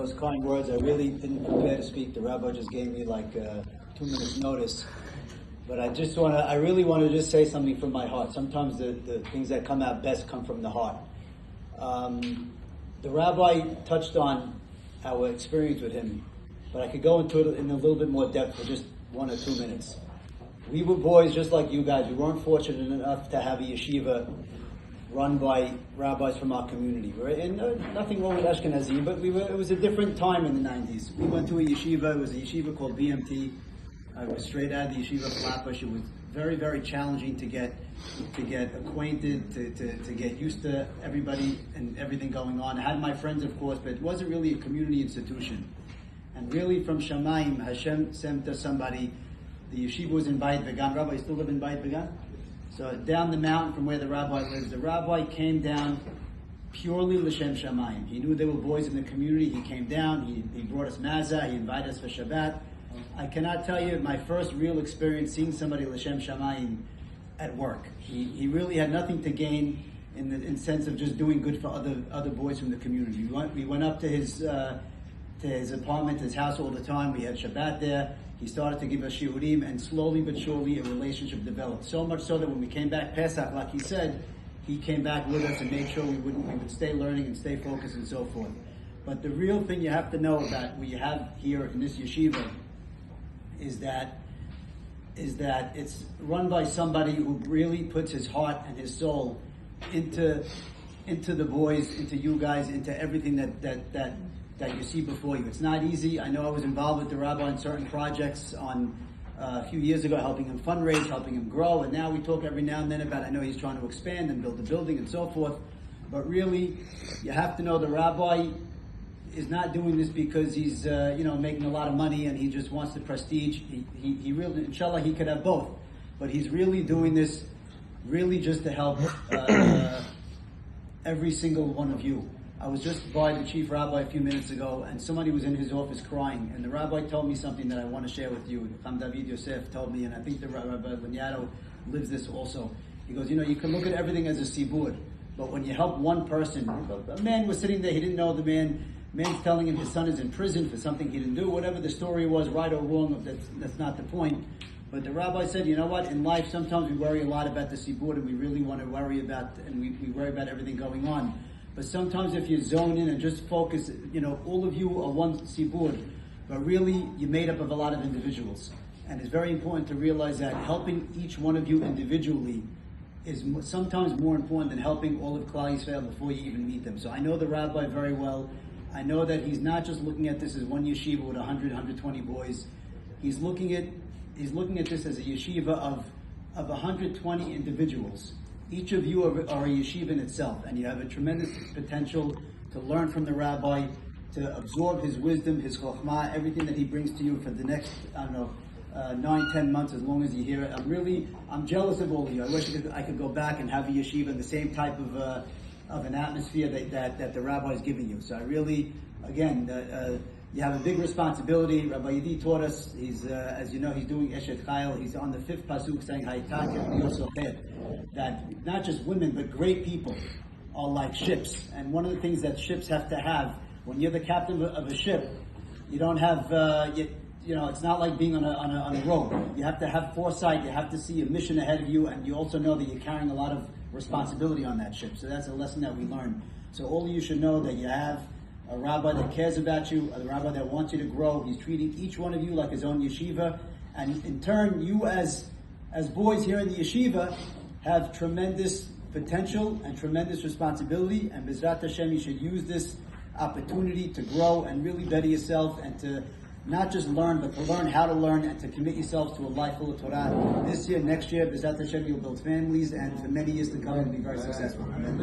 those kind words. I really didn't prepare to speak. The rabbi just gave me like 2 minutes notice. But I really want to just say something from my heart. Sometimes the things that come out best come from the heart. The rabbi touched on our experience with him, but I could go into it in a little bit more depth for just 1 or 2 minutes. We were boys just like you guys. We weren't fortunate enough to have a yeshiva run by rabbis from our community. And nothing wrong with Ashkenazi, but it was a different time in the 90s. We went to a yeshiva. It was a yeshiva called BMT. I was straight out of the yeshiva Flatbush. It was very, very challenging to get acquainted, to get used to everybody and everything going on. I had my friends, of course, but it wasn't really a community institution. And really, from Shamayim, Hashem sent to somebody. The yeshiva was in Bayit Vegan. Rabbi, you still live in Bayit Vegan? So down the mountain from where the rabbi lives, the rabbi came down purely l'shem Shamayim. He knew there were boys in the community. He came down. He brought us mazah. He invited us for Shabbat. I cannot tell you my first real experience seeing somebody l'shem Shamayim at work. He really had nothing to gain in the sense of just doing good for other boys from the community. We went up to his apartment, his house all the time. We had Shabbat there. He started to give us shiurim, and slowly but surely a relationship developed. So much so that when we came back Pesach, like he said, he came back with us and made sure we would stay learning and stay focused and so forth. But the real thing you have to know about what you have here in this yeshiva is that it's run by somebody who really puts his heart and his soul into the boys, into you guys, into everything that you see before you. It's not easy. I know I was involved with the rabbi on certain projects a few years ago, helping him fundraise, helping him grow, and now we talk every now and then about, I know he's trying to expand and build a building and so forth, but really, you have to know the rabbi is not doing this because he's making a lot of money and he just wants the prestige. He really, inshallah, he could have both, but he's really doing this really just to help every single one of you. I was just by the chief rabbi a few minutes ago, and somebody was in his office crying, and the rabbi told me something that I want to share with you. Cham David Yosef told me, and I think the Rabbi Laniado lives this also. He goes, you can look at everything as a sibur, but when you help one person, a man was sitting there, he didn't know the man's telling him his son is in prison for something he didn't do, whatever the story was, right or wrong, that's not the point. But the rabbi said, you know what, in life sometimes we worry a lot about the sibur, and we really want to worry about, and we worry about everything going on. But sometimes if you zone in and just focus, all of you are one sibur, but really you're made up of a lot of individuals. And it's very important to realize that helping each one of you individually is sometimes more important than helping all of Klal Yisrael before you even meet them. So I know the rabbi very well. I know that he's not just looking at this as one yeshiva with 100, 120 boys. He's looking at this as a yeshiva of 120 individuals. Each of you are a yeshiva in itself, and you have a tremendous potential to learn from the rabbi, to absorb his wisdom, his chokhmah, everything that he brings to you for the next, 9-10 months, as long as you hear it. I'm jealous of all of you. I wish I could go back and have a yeshiva in the same type of an atmosphere that the rabbi is giving you. So I really, again, you have a big responsibility. Rabbi Yedi taught us, as you know, he's doing Eshet Chayil. He's on the 5th pasuk saying, that not just women, but great people are like ships. And one of the things that ships have to have, when you're the captain of a ship, you don't have, it's not like being on a rope. You have to have foresight. You have to see a mission ahead of you, and you also know that you're carrying a lot of responsibility on that ship. So that's a lesson that we learn. So all of you should know that you have a rabbi that cares about you, a rabbi that wants you to grow. He's treating each one of you like his own yeshiva, and in turn, you as boys here in the yeshiva have tremendous potential and tremendous responsibility, and B'ezrat Hashem, you should use this opportunity to grow and really better yourself, and to not just learn, but to learn how to learn, and to commit yourselves to a life full of Torah. This year, next year, B'ezrat Hashem, you'll build families, and for many years to come, you'll be very successful. Amen.